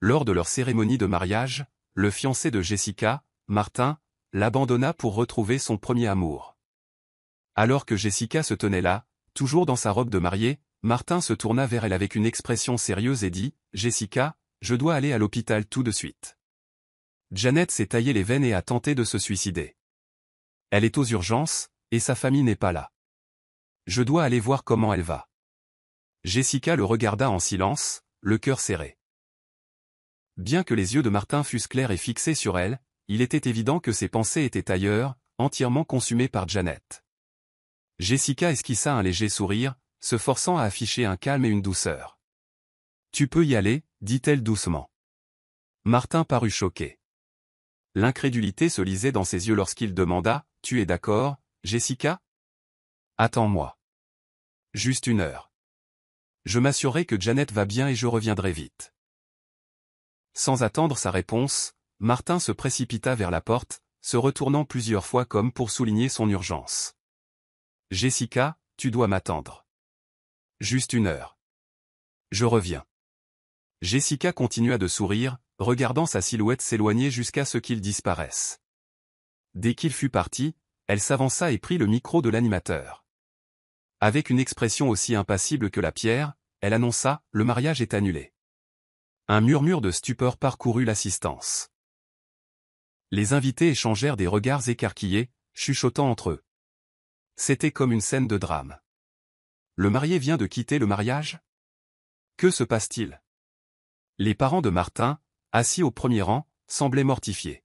Lors de leur cérémonie de mariage, le fiancé de Jessica, Martin, l'abandonna pour retrouver son premier amour. Alors que Jessica se tenait là, toujours dans sa robe de mariée, Martin se tourna vers elle avec une expression sérieuse et dit « Jessica, je dois aller à l'hôpital tout de suite. Janet s'est taillé les veines et a tenté de se suicider. Elle est aux urgences, et sa famille n'est pas là. Je dois aller voir comment elle va. » Jessica le regarda en silence, le cœur serré. Bien que les yeux de Martin fussent clairs et fixés sur elle, il était évident que ses pensées étaient ailleurs, entièrement consumées par Janet. Jessica esquissa un léger sourire, se forçant à afficher un calme et une douceur. « Tu peux y aller, dit-elle doucement. » Martin parut choqué. L'incrédulité se lisait dans ses yeux lorsqu'il demanda « Tu es d'accord, Jessica ? Attends-moi. Juste 1 heure. Je m'assurerai que Janet va bien et je reviendrai vite. » Sans attendre sa réponse, Martin se précipita vers la porte, se retournant plusieurs fois comme pour souligner son urgence. « Jessica, tu dois m'attendre. Juste 1 heure. Je reviens. » Jessica continua de sourire, regardant sa silhouette s'éloigner jusqu'à ce qu'il disparaisse. Dès qu'il fut parti, elle s'avança et prit le micro de l'animateur. Avec une expression aussi impassible que la pierre, elle annonça « Le mariage est annulé. » Un murmure de stupeur parcourut l'assistance. Les invités échangèrent des regards écarquillés, chuchotant entre eux. C'était comme une scène de drame. Le marié vient de quitter le mariage ? Que se passe-t-il ? Les parents de Martin, assis au premier rang, semblaient mortifiés.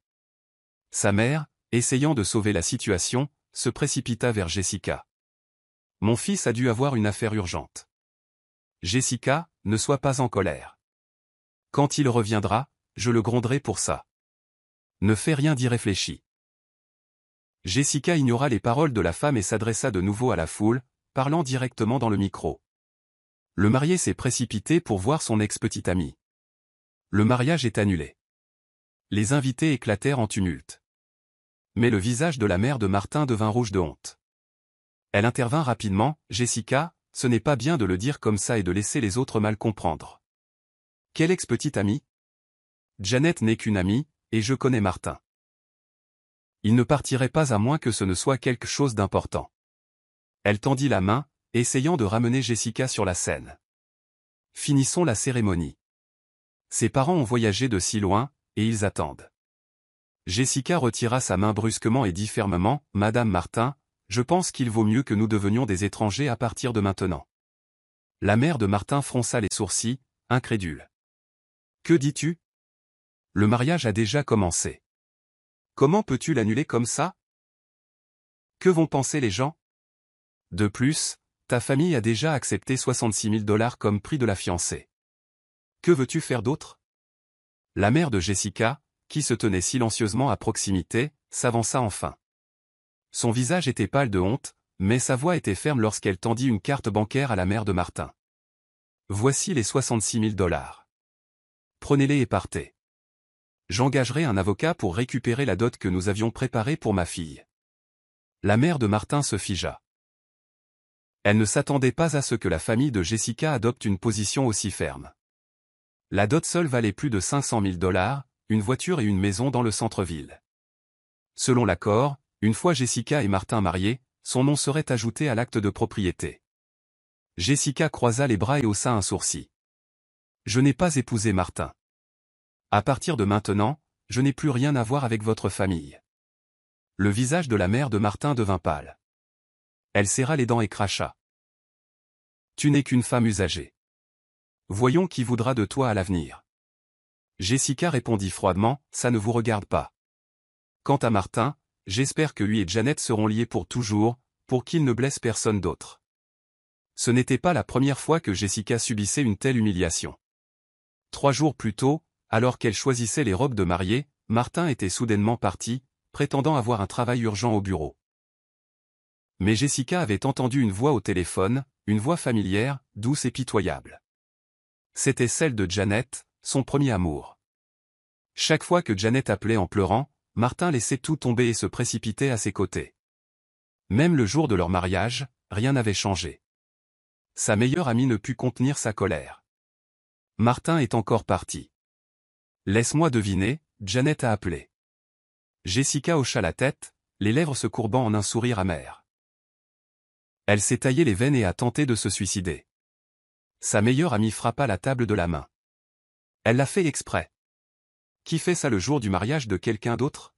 Sa mère, essayant de sauver la situation, se précipita vers Jessica. « Mon fils a dû avoir une affaire urgente. Jessica, ne sois pas en colère. Quand il reviendra, je le gronderai pour ça. Ne fais rien d'irréfléchi. » Jessica ignora les paroles de la femme et s'adressa de nouveau à la foule, parlant directement dans le micro. Le marié s'est précipité pour voir son ex-petite amie. Le mariage est annulé. Les invités éclatèrent en tumulte. Mais le visage de la mère de Martin devint rouge de honte. Elle intervint rapidement, « Jessica, ce n'est pas bien de le dire comme ça et de laisser les autres mal comprendre. Quelle ex-petite amie ? Janet n'est qu'une amie, et je connais Martin. Il ne partirait pas à moins que ce ne soit quelque chose d'important. » Elle tendit la main, essayant de ramener Jessica sur la scène. « Finissons la cérémonie. Ses parents ont voyagé de si loin, et ils attendent. » Jessica retira sa main brusquement et dit fermement, « Madame Martin, je pense qu'il vaut mieux que nous devenions des étrangers à partir de maintenant. » La mère de Martin fronça les sourcils, incrédule. « Que dis-tu ? Le mariage a déjà commencé. Comment peux-tu l'annuler comme ça ? Que vont penser les gens ? De plus, ta famille a déjà accepté 66 000 $ comme prix de la fiancée. Que veux-tu faire d'autre ? » La mère de Jessica, qui se tenait silencieusement à proximité, s'avança enfin. Son visage était pâle de honte, mais sa voix était ferme lorsqu'elle tendit une carte bancaire à la mère de Martin. « Voici les 66 000 $. Prenez-les et partez. J'engagerai un avocat pour récupérer la dot que nous avions préparée pour ma fille. » La mère de Martin se figea. Elle ne s'attendait pas à ce que la famille de Jessica adopte une position aussi ferme. La dot seule valait plus de 500 000 $, une voiture et une maison dans le centre-ville. Selon l'accord, une fois Jessica et Martin mariés, son nom serait ajouté à l'acte de propriété. Jessica croisa les bras et haussa un sourcil. « Je n'ai pas épousé Martin. À partir de maintenant, je n'ai plus rien à voir avec votre famille. » Le visage de la mère de Martin devint pâle. Elle serra les dents et cracha. « Tu n'es qu'une femme usagée. Voyons qui voudra de toi à l'avenir. » Jessica répondit froidement, « Ça ne vous regarde pas. Quant à Martin, j'espère que lui et Janet seront liés pour toujours, pour qu'il ne blesse personne d'autre. » Ce n'était pas la première fois que Jessica subissait une telle humiliation. 3 jours plus tôt, alors qu'elle choisissait les robes de mariée, Martin était soudainement parti, prétendant avoir un travail urgent au bureau. Mais Jessica avait entendu une voix au téléphone, une voix familière, douce et pitoyable. C'était celle de Janet, son premier amour. Chaque fois que Janet appelait en pleurant, Martin laissait tout tomber et se précipitait à ses côtés. Même le jour de leur mariage, rien n'avait changé. Sa meilleure amie ne put contenir sa colère. « Martin est encore parti. Laisse-moi deviner, Janet a appelé. Jessica hocha la tête, les lèvres se courbant en un sourire amer. Elle s'est taillé les veines et a tenté de se suicider. Sa meilleure amie frappa la table de la main. Elle l'a fait exprès. Qui fait ça le jour du mariage de quelqu'un d'autre?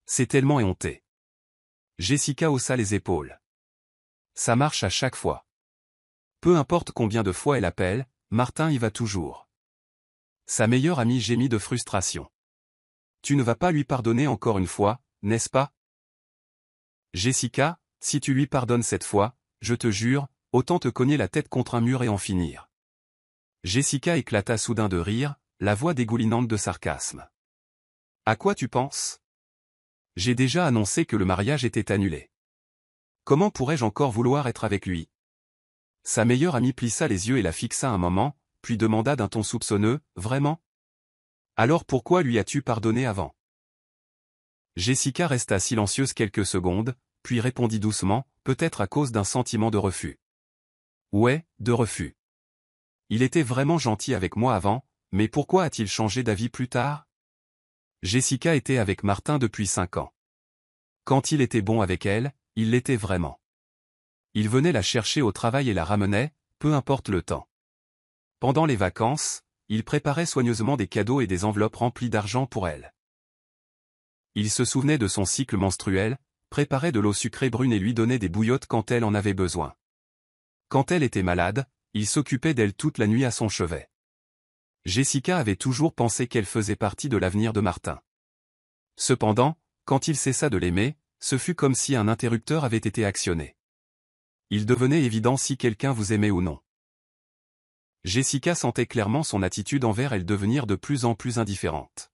C'est tellement éhonté. Jessica haussa les épaules. Ça marche à chaque fois. Peu importe combien de fois elle appelle, Martin y va toujours. Sa meilleure amie gémit de frustration. Tu ne vas pas lui pardonner encore une fois, n'est-ce pas? Jessica, si tu lui pardonnes cette fois, je te jure, autant te cogner la tête contre un mur et en finir. Jessica éclata soudain de rire, la voix dégoulinante de sarcasme. À quoi tu penses? J'ai déjà annoncé que le mariage était annulé. Comment pourrais-je encore vouloir être avec lui? Sa meilleure amie plissa les yeux et la fixa un moment, puis demanda d'un ton soupçonneux, vraiment? Alors pourquoi lui as-tu pardonné avant? Jessica resta silencieuse quelques secondes, puis répondit doucement, peut-être à cause d'un sentiment de refus. Ouais, de refus. Il était vraiment gentil avec moi avant, mais pourquoi a-t-il changé d'avis plus tard? Jessica était avec Martin depuis 5 ans. Quand il était bon avec elle, il l'était vraiment. Il venait la chercher au travail et la ramenait, peu importe le temps. Pendant les vacances, il préparait soigneusement des cadeaux et des enveloppes remplies d'argent pour elle. Il se souvenait de son cycle menstruel, préparait de l'eau sucrée brune et lui donnait des bouillottes quand elle en avait besoin. Quand elle était malade, il s'occupait d'elle toute la nuit à son chevet. Jessica avait toujours pensé qu'elle faisait partie de l'avenir de Martin. Cependant, quand il cessa de l'aimer, ce fut comme si un interrupteur avait été actionné. Il devenait évident si quelqu'un vous aimait ou non. Jessica sentait clairement son attitude envers elle devenir de plus en plus indifférente.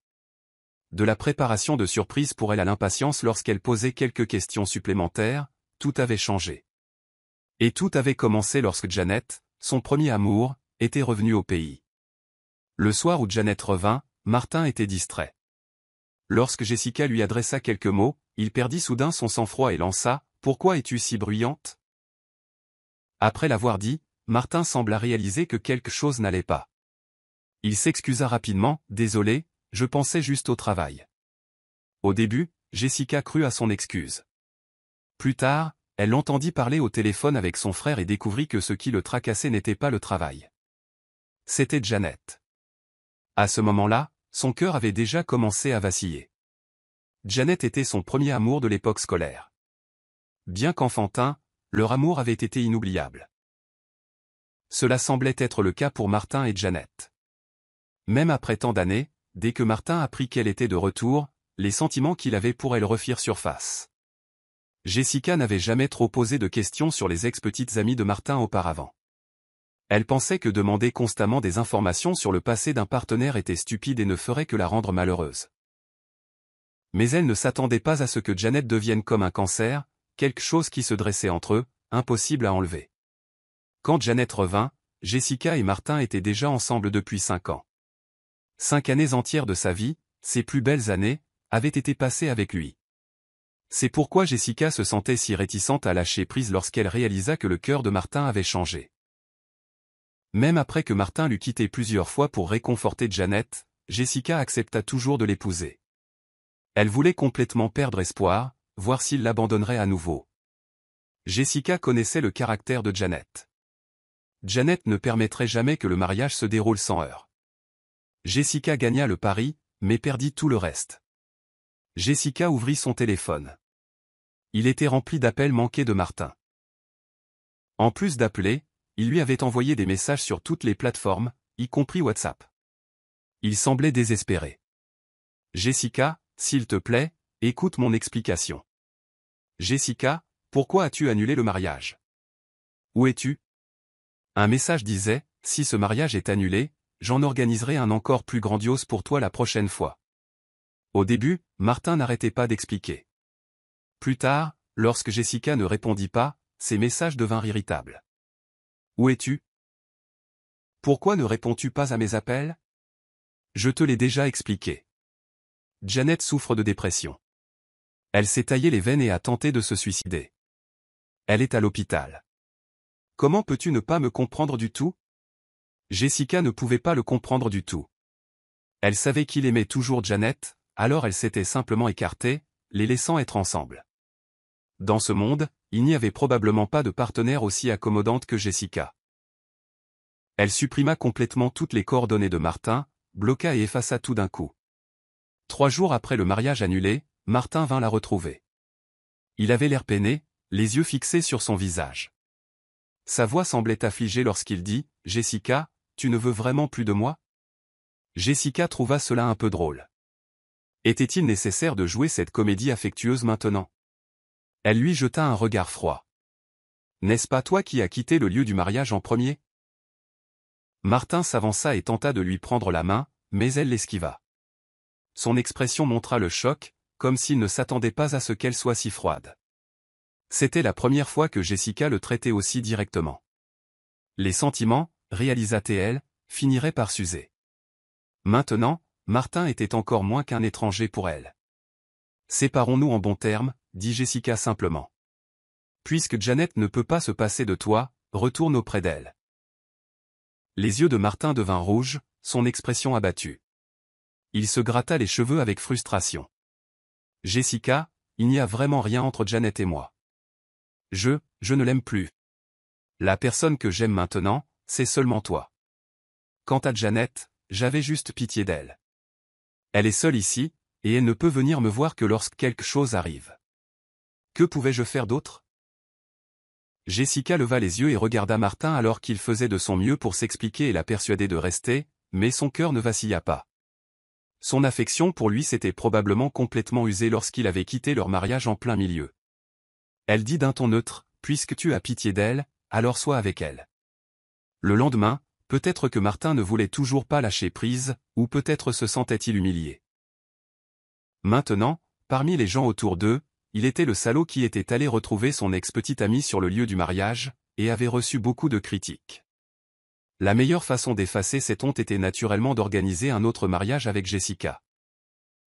De la préparation de surprises pour elle à l'impatience lorsqu'elle posait quelques questions supplémentaires, tout avait changé. Et tout avait commencé lorsque Janet, son premier amour, était revenue au pays. Le soir où Janet revint, Martin était distrait. Lorsque Jessica lui adressa quelques mots, il perdit soudain son sang-froid et lança « Pourquoi es-tu si bruyante ?» Après l'avoir dit, Martin sembla réaliser que quelque chose n'allait pas. Il s'excusa rapidement, « Désolé, je pensais juste au travail. » Au début, Jessica crut à son excuse. Plus tard, elle l'entendit parler au téléphone avec son frère et découvrit que ce qui le tracassait n'était pas le travail. C'était Janet. À ce moment-là, son cœur avait déjà commencé à vaciller. Janet était son premier amour de l'époque scolaire. Bien qu'enfantin, leur amour avait été inoubliable. Cela semblait être le cas pour Martin et Janet. Même après tant d'années, dès que Martin apprit qu'elle était de retour, les sentiments qu'il avait pour elle refirent surface. Jessica n'avait jamais trop posé de questions sur les ex-petites amies de Martin auparavant. Elle pensait que demander constamment des informations sur le passé d'un partenaire était stupide et ne ferait que la rendre malheureuse. Mais elle ne s'attendait pas à ce que Janet devienne comme un cancer, quelque chose qui se dressait entre eux, impossible à enlever. Quand Janet revint, Jessica et Martin étaient déjà ensemble depuis 5 ans. 5 années entières de sa vie, ses plus belles années, avaient été passées avec lui. C'est pourquoi Jessica se sentait si réticente à lâcher prise lorsqu'elle réalisa que le cœur de Martin avait changé. Même après que Martin l'eut quitté plusieurs fois pour réconforter Janet, Jessica accepta toujours de l'épouser. Elle voulait complètement perdre espoir, voir s'il l'abandonnerait à nouveau. Jessica connaissait le caractère de Janet. Janet ne permettrait jamais que le mariage se déroule sans heurts. Jessica gagna le pari, mais perdit tout le reste. Jessica ouvrit son téléphone. Il était rempli d'appels manqués de Martin. En plus d'appeler, il lui avait envoyé des messages sur toutes les plateformes, y compris WhatsApp. Il semblait désespéré. « Jessica, s'il te plaît, écoute mon explication. Jessica, pourquoi as-tu annulé le mariage? Où es-tu? » Un message disait, « Si ce mariage est annulé, j'en organiserai un encore plus grandiose pour toi la prochaine fois. » Au début, Martin n'arrêtait pas d'expliquer. Plus tard, lorsque Jessica ne répondit pas, ses messages devinrent irritables. « Où es-tu? Pourquoi ne réponds-tu pas à mes appels? Je te l'ai déjà expliqué. » Janet souffre de dépression. Elle s'est taillé les veines et a tenté de se suicider. Elle est à l'hôpital. Comment peux-tu ne pas me comprendre du tout? Jessica ne pouvait pas le comprendre du tout. Elle savait qu'il aimait toujours Janet, alors elle s'était simplement écartée, les laissant être ensemble. Dans ce monde, il n'y avait probablement pas de partenaire aussi accommodante que Jessica. Elle supprima complètement toutes les coordonnées de Martin, bloqua et effaça tout d'un coup. 3 jours après le mariage annulé, Martin vint la retrouver. Il avait l'air peiné, les yeux fixés sur son visage. Sa voix semblait affligée lorsqu'il dit « Jessica, tu ne veux vraiment plus de moi ?» Jessica trouva cela un peu drôle. Était-il nécessaire de jouer cette comédie affectueuse maintenant? Elle lui jeta un regard froid. « N'est-ce pas toi qui as quitté le lieu du mariage en premier ?» Martin s'avança et tenta de lui prendre la main, mais elle l'esquiva. Son expression montra le choc, comme s'il ne s'attendait pas à ce qu'elle soit si froide. C'était la première fois que Jessica le traitait aussi directement. Les sentiments, réalisa-t-elle, finiraient par s'user. Maintenant, Martin était encore moins qu'un étranger pour elle. Séparons-nous en bons termes, dit Jessica simplement. Puisque Janet ne peut pas se passer de toi, retourne auprès d'elle. Les yeux de Martin devinrent rouges, son expression abattue. Il se gratta les cheveux avec frustration. Jessica, il n'y a vraiment rien entre Janet et moi. Je ne l'aime plus. La personne que j'aime maintenant, c'est seulement toi. Quant à Janet, j'avais juste pitié d'elle. Elle est seule ici, et elle ne peut venir me voir que lorsque quelque chose arrive. Que pouvais-je faire d'autre? Jessica leva les yeux et regarda Martin alors qu'il faisait de son mieux pour s'expliquer et la persuader de rester, mais son cœur ne vacilla pas. Son affection pour lui s'était probablement complètement usée lorsqu'il avait quitté leur mariage en plein milieu. Elle dit d'un ton neutre, « Puisque tu as pitié d'elle, alors sois avec elle. » Le lendemain, peut-être que Martin ne voulait toujours pas lâcher prise, ou peut-être se sentait-il humilié. Maintenant, parmi les gens autour d'eux, il était le salaud qui était allé retrouver son ex-petite amie sur le lieu du mariage, et avait reçu beaucoup de critiques. La meilleure façon d'effacer cette honte était naturellement d'organiser un autre mariage avec Jessica.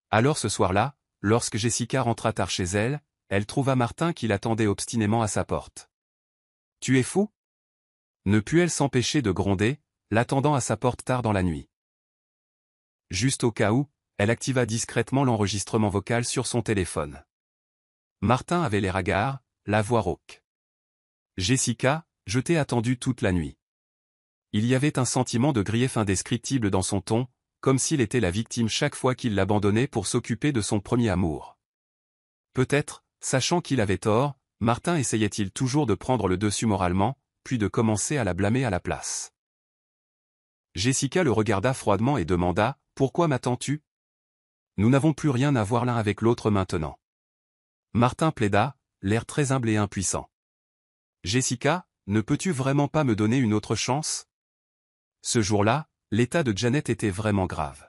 Alors ce soir-là, lorsque Jessica rentra tard chez elle, elle trouva Martin qui l'attendait obstinément à sa porte. « Tu es fou ?» Ne put-elle s'empêcher de gronder, l'attendant à sa porte tard dans la nuit. Juste au cas où, elle activa discrètement l'enregistrement vocal sur son téléphone. Martin avait l'air hagard, la voix rauque. « Jessica, je t'ai attendu toute la nuit. » Il y avait un sentiment de grief indescriptible dans son ton, comme s'il était la victime chaque fois qu'il l'abandonnait pour s'occuper de son premier amour. Peut-être, sachant qu'il avait tort, Martin essayait-il toujours de prendre le dessus moralement, puis de commencer à la blâmer à la place. Jessica le regarda froidement et demanda, « Pourquoi m'attends-tu ? Nous n'avons plus rien à voir l'un avec l'autre maintenant. » Martin plaida, l'air très humble et impuissant. « Jessica, ne peux-tu vraiment pas me donner une autre chance ? » Ce jour-là, l'état de Janet était vraiment grave.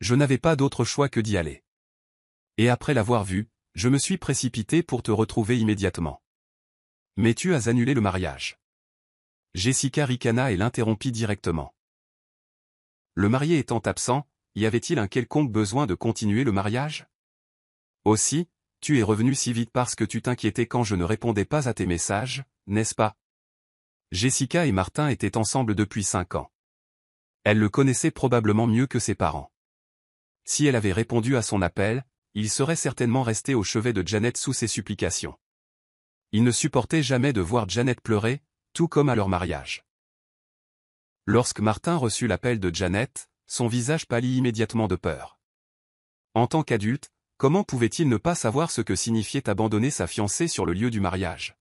Je n'avais pas d'autre choix que d'y aller. Et après l'avoir vue, je me suis précipité pour te retrouver immédiatement. Mais tu as annulé le mariage. Jessica ricana et l'interrompit directement. Le marié étant absent, y avait-il un quelconque besoin de continuer le mariage? Aussi, tu es revenu si vite parce que tu t'inquiétais quand je ne répondais pas à tes messages, n'est-ce pas? Jessica et Martin étaient ensemble depuis 5 ans. Elle le connaissait probablement mieux que ses parents. Si elle avait répondu à son appel, il serait certainement resté au chevet de Janet sous ses supplications. Il ne supportait jamais de voir Janet pleurer, tout comme à leur mariage. Lorsque Martin reçut l'appel de Janet, son visage pâlit immédiatement de peur. En tant qu'adulte, comment pouvait-il ne pas savoir ce que signifiait abandonner sa fiancée sur le lieu du mariage?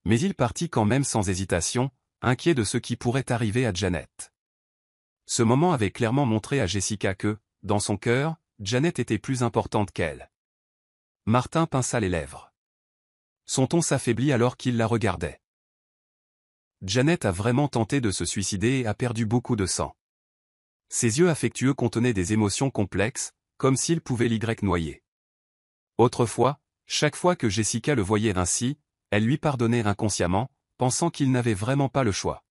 Mais il partit quand même sans hésitation, inquiet de ce qui pourrait arriver à Janet. Ce moment avait clairement montré à Jessica que, dans son cœur, Janet était plus importante qu'elle. Martin pinça les lèvres. Son ton s'affaiblit alors qu'il la regardait. Janet a vraiment tenté de se suicider et a perdu beaucoup de sang. Ses yeux affectueux contenaient des émotions complexes, comme s'ils pouvaient l'y noyer. Autrefois, chaque fois que Jessica le voyait ainsi, elle lui pardonnait inconsciemment, pensant qu'il n'avait vraiment pas le choix.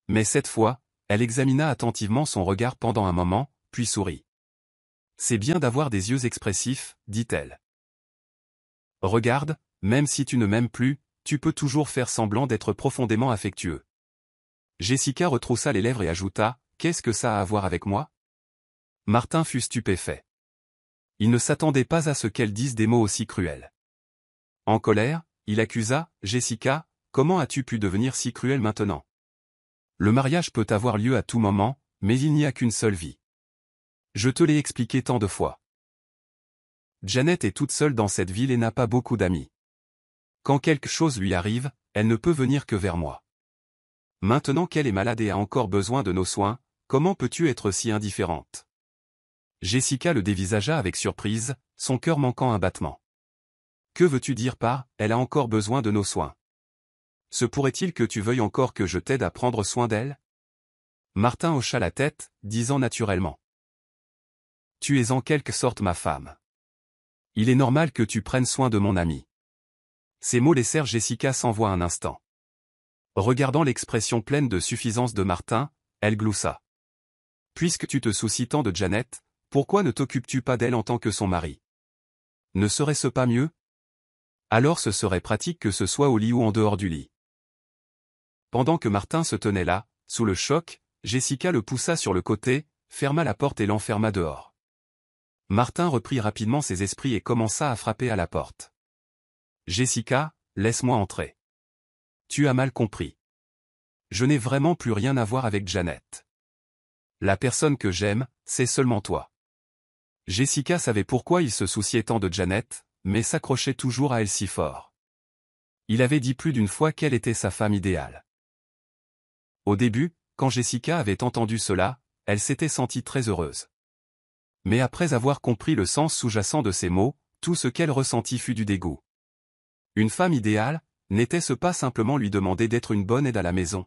Mais cette fois, elle examina attentivement son regard pendant un moment, puis sourit. « C'est bien d'avoir des yeux expressifs, dit-elle. Regarde, même si tu ne m'aimes plus, tu peux toujours faire semblant d'être profondément affectueux. » Jessica retroussa les lèvres et ajouta, « Qu'est-ce que ça a à voir avec moi ? Martin fut stupéfait. Il ne s'attendait pas à ce qu'elle dise des mots aussi cruels. En colère, il accusa « Jessica, comment as-tu pu devenir si cruelle maintenant? Le mariage peut avoir lieu à tout moment, mais il n'y a qu'une seule vie. Je te l'ai expliqué tant de fois. Janet est toute seule dans cette ville et n'a pas beaucoup d'amis. Quand quelque chose lui arrive, elle ne peut venir que vers moi. Maintenant qu'elle est malade et a encore besoin de nos soins, comment peux-tu être si indifférente? » Jessica le dévisagea avec surprise, son cœur manquant un battement. « Que veux-tu dire par « elle a encore besoin de nos soins » ? Se pourrait-il que tu veuilles encore que je t'aide à prendre soin d'elle? Martin hocha la tête, disant naturellement. « Tu es en quelque sorte ma femme. Il est normal que tu prennes soin de mon ami. » Ces mots laissèrent Jessica sans voix un instant. Regardant l'expression pleine de suffisance de Martin, elle gloussa. « Puisque tu te soucies tant de Janet, pourquoi ne t'occupes-tu pas d'elle en tant que son mari? Ne serait-ce pas mieux? Alors ce serait pratique que ce soit au lit ou en dehors du lit. » Pendant que Martin se tenait là, sous le choc, Jessica le poussa sur le côté, ferma la porte et l'enferma dehors. Martin reprit rapidement ses esprits et commença à frapper à la porte. « Jessica, laisse-moi entrer. Tu as mal compris. Je n'ai vraiment plus rien à voir avec Janet. La personne que j'aime, c'est seulement toi. » Jessica savait pourquoi il se souciait tant de Janet, mais s'accrochait toujours à elle si fort. Il avait dit plus d'une fois qu'elle était sa femme idéale. Au début, quand Jessica avait entendu cela, elle s'était sentie très heureuse. Mais après avoir compris le sens sous-jacent de ces mots, tout ce qu'elle ressentit fut du dégoût. Une femme idéale, n'était-ce pas simplement lui demander d'être une bonne aide à la maison?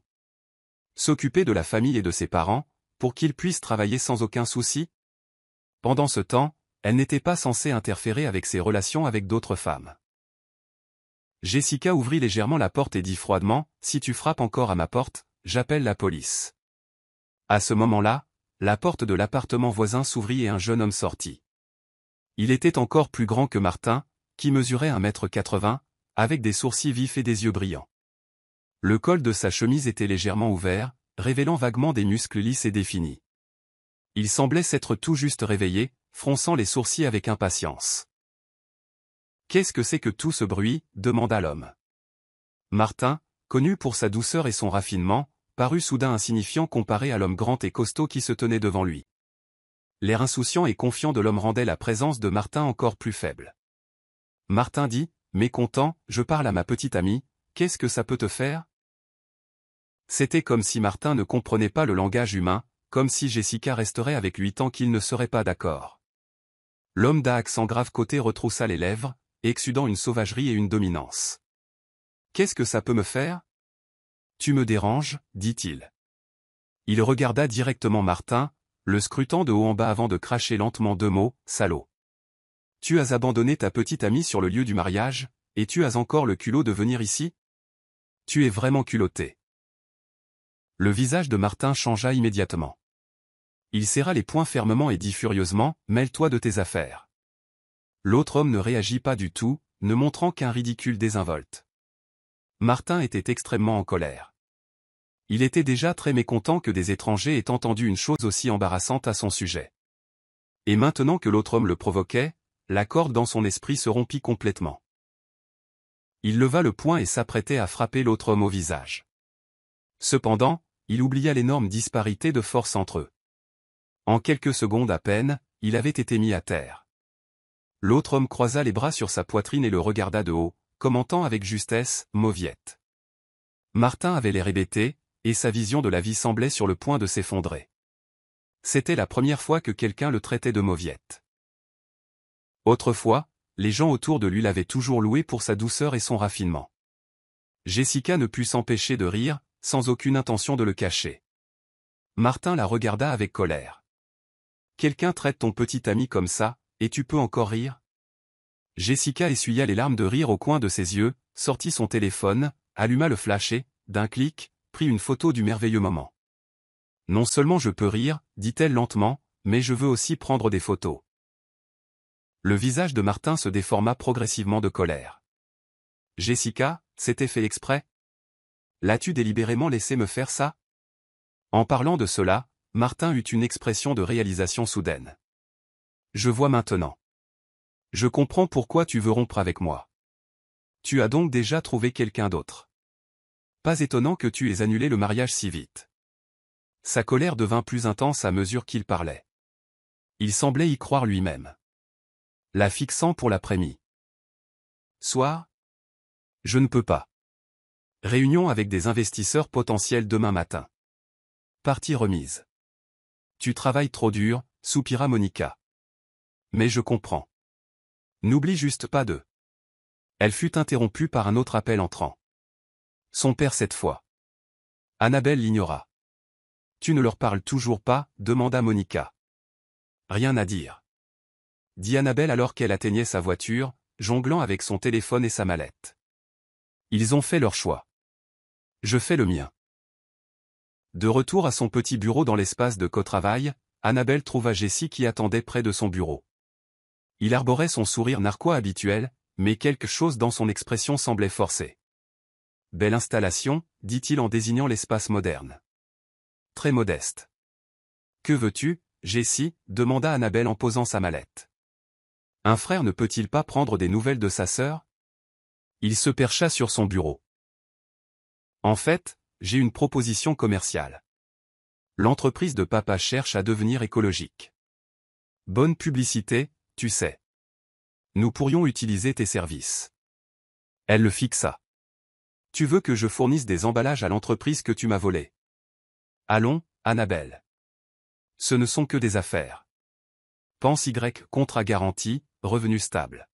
S'occuper de la famille et de ses parents, pour qu'ils puissent travailler sans aucun souci? Pendant ce temps, elle n'était pas censée interférer avec ses relations avec d'autres femmes. Jessica ouvrit légèrement la porte et dit froidement, « Si tu frappes encore à ma porte, j'appelle la police. » À ce moment-là, la porte de l'appartement voisin s'ouvrit et un jeune homme sortit. Il était encore plus grand que Martin, qui mesurait 1,80 m, avec des sourcils vifs et des yeux brillants. Le col de sa chemise était légèrement ouvert, révélant vaguement des muscles lisses et définis. Il semblait s'être tout juste réveillé, fronçant les sourcils avec impatience. « Qu'est-ce que c'est que tout ce bruit ?» demanda l'homme. Martin, connu pour sa douceur et son raffinement, parut soudain insignifiant comparé à l'homme grand et costaud qui se tenait devant lui. L'air insouciant et confiant de l'homme rendait la présence de Martin encore plus faible. Martin dit, mécontent, « Je parle à ma petite amie, qu'est-ce que ça peut te faire ?» C'était comme si Martin ne comprenait pas le langage humain, comme si Jessica resterait avec lui tant qu'ils ne seraient pas d'accord. L'homme d'à accent grave côté retroussa les lèvres, exudant une sauvagerie et une dominance. « Qu'est-ce que ça peut me faire? Tu me déranges, dit-il. Il regarda directement Martin, le scrutant de haut en bas avant de cracher lentement 2 mots, « Salaud. Tu as abandonné ta petite amie sur le lieu du mariage, et tu as encore le culot de venir ici? Tu es vraiment culotté. » Le visage de Martin changea immédiatement. Il serra les poings fermement et dit furieusement, « Mêle-toi de tes affaires. » L'autre homme ne réagit pas du tout, ne montrant qu'un ridicule désinvolte. Martin était extrêmement en colère. Il était déjà très mécontent que des étrangers aient entendu une chose aussi embarrassante à son sujet. Et maintenant que l'autre homme le provoquait, la corde dans son esprit se rompit complètement. Il leva le poing et s'apprêtait à frapper l'autre homme au visage. Cependant, il oublia l'énorme disparité de force entre eux. En quelques secondes à peine, il avait été mis à terre. L'autre homme croisa les bras sur sa poitrine et le regarda de haut, commentant avec justesse, « Mauviette. » Martin avait l'air hébété, et sa vision de la vie semblait sur le point de s'effondrer. C'était la première fois que quelqu'un le traitait de mauviette. Autrefois, les gens autour de lui l'avaient toujours loué pour sa douceur et son raffinement. Jessica ne put s'empêcher de rire, sans aucune intention de le cacher. Martin la regarda avec colère. « Quelqu'un traite ton petit ami comme ça, et tu peux encore rire ?» Jessica essuya les larmes de rire au coin de ses yeux, sortit son téléphone, alluma le flash et, d'un clic, prit une photo du merveilleux moment. « Non seulement je peux rire, dit-elle lentement, mais je veux aussi prendre des photos. » Le visage de Martin se déforma progressivement de colère. « Jessica, c'était fait exprès? L'as-tu délibérément laissé me faire ça? » En parlant de cela, Martin eut une expression de réalisation soudaine. Je vois maintenant. Je comprends pourquoi tu veux rompre avec moi. Tu as donc déjà trouvé quelqu'un d'autre. Pas étonnant que tu aies annulé le mariage si vite. Sa colère devint plus intense à mesure qu'il parlait. Il semblait y croire lui-même. La fixant pour l'après-midi. Soir? Je ne peux pas. Réunion avec des investisseurs potentiels demain matin. Partie remise. Tu travailles trop dur, soupira Monica. Mais je comprends. N'oublie juste pas de. Elle fut interrompue par un autre appel entrant. Son père cette fois. Annabelle l'ignora. Tu ne leur parles toujours pas, demanda Monica. Rien à dire. Dit Annabelle alors qu'elle atteignait sa voiture, jonglant avec son téléphone et sa mallette. Ils ont fait leur choix. Je fais le mien. De retour à son petit bureau dans l'espace de co-travail, Annabelle trouva Jessie qui attendait près de son bureau. Il arborait son sourire narquois habituel, mais quelque chose dans son expression semblait forcé. « Belle installation », dit-il en désignant l'espace moderne. « Très modeste. »« Que veux-tu, Jessie » demanda Annabelle en posant sa mallette. « Un frère ne peut-il pas prendre des nouvelles de sa sœur ?» Il se percha sur son bureau. « En fait, j'ai une proposition commerciale. L'entreprise de papa cherche à devenir écologique. Bonne publicité, tu sais. Nous pourrions utiliser tes services. » Elle le fixa. « Tu veux que je fournisse des emballages à l'entreprise que tu m'as volée? Allons, Annabelle. Ce ne sont que des affaires. Pense Y contrat garanti, revenu stable.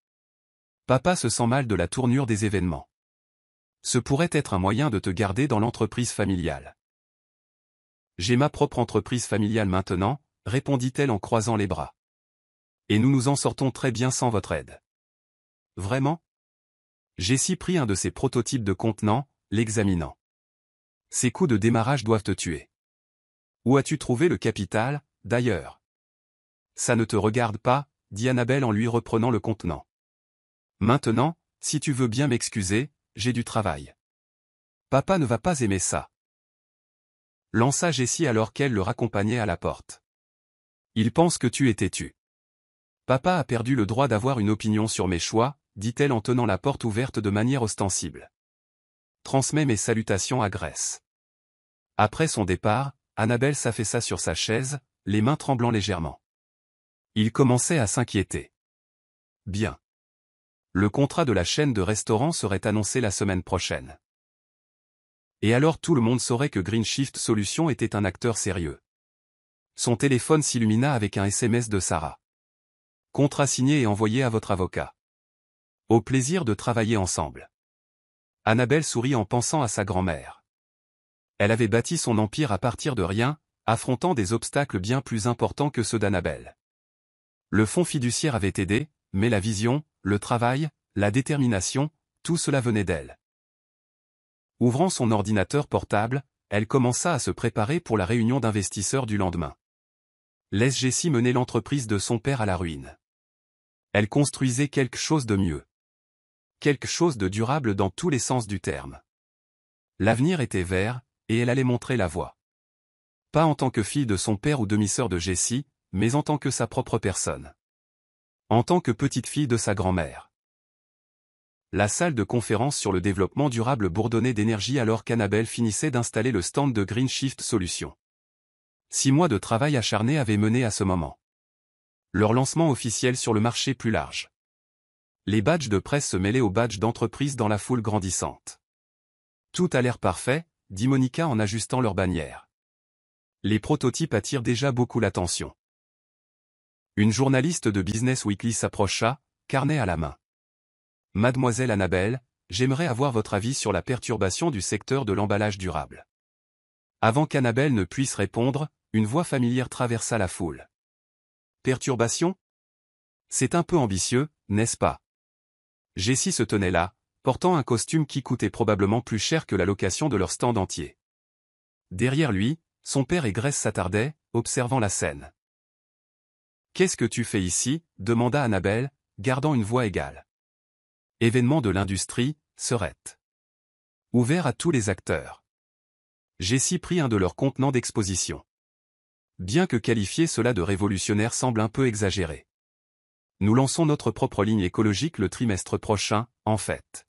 Papa se sent mal de la tournure des événements. Ce pourrait être un moyen de te garder dans l'entreprise familiale. J'ai ma propre entreprise familiale maintenant, répondit-elle en croisant les bras. Et nous nous en sortons très bien sans votre aide. Vraiment? Jessie prit un de ces prototypes de contenants, l'examinant. Ces coups de démarrage doivent te tuer. Où as-tu trouvé le capital, d'ailleurs? Ça ne te regarde pas, dit Annabelle en lui reprenant le contenant. Maintenant, si tu veux bien m'excuser, j'ai du travail. Papa ne va pas aimer ça. Lança Jessie alors qu'elle le raccompagnait à la porte. Il pense que tu es têtu. Papa a perdu le droit d'avoir une opinion sur mes choix, dit-elle en tenant la porte ouverte de manière ostensible. Transmets mes salutations à Grace. Après son départ, Annabelle s'affaissa sur sa chaise, les mains tremblant légèrement. Il commençait à s'inquiéter. Bien. Le contrat de la chaîne de restaurants serait annoncé la semaine prochaine. Et alors tout le monde saurait que Green Shift Solutions était un acteur sérieux. Son téléphone s'illumina avec un SMS de Sarah. Contrat signé et envoyé à votre avocat. Au plaisir de travailler ensemble. Annabelle sourit en pensant à sa grand-mère. Elle avait bâti son empire à partir de rien, affrontant des obstacles bien plus importants que ceux d'Annabelle. Le fonds fiduciaire avait aidé, mais la vision, le travail, la détermination, tout cela venait d'elle. Ouvrant son ordinateur portable, elle commença à se préparer pour la réunion d'investisseurs du lendemain. Laisse Jessie mener l'entreprise de son père à la ruine. Elle construisait quelque chose de mieux. Quelque chose de durable dans tous les sens du terme. L'avenir était vert, et elle allait montrer la voie. Pas en tant que fille de son père ou demi-sœur de Jessie, mais en tant que sa propre personne. En tant que petite-fille de sa grand-mère. La salle de conférence sur le développement durable bourdonnait d'énergie alors qu'Annabelle finissait d'installer le stand de Green Shift Solutions. 6 mois de travail acharné avaient mené à ce moment. Leur lancement officiel sur le marché plus large. Les badges de presse se mêlaient aux badges d'entreprise dans la foule grandissante. Tout a l'air parfait, dit Monica en ajustant leur bannière. Les prototypes attirent déjà beaucoup l'attention. Une journaliste de Business Weekly s'approcha, carnet à la main. Mademoiselle Annabelle, j'aimerais avoir votre avis sur la perturbation du secteur de l'emballage durable. Avant qu'Annabelle ne puisse répondre, une voix familière traversa la foule. Perturbation? C'est un peu ambitieux, n'est-ce pas? Jessie se tenait là, portant un costume qui coûtait probablement plus cher que la location de leur stand entier. Derrière lui, son père et Grace s'attardaient, observant la scène. « Qu'est-ce que tu fais ici » demanda Annabelle, gardant une voix égale. Événement de l'industrie, Serette. Ouvert à tous les acteurs. Jessie prit un de leurs contenants d'exposition. Bien que qualifier cela de révolutionnaire semble un peu exagéré. Nous lançons notre propre ligne écologique le trimestre prochain, en fait.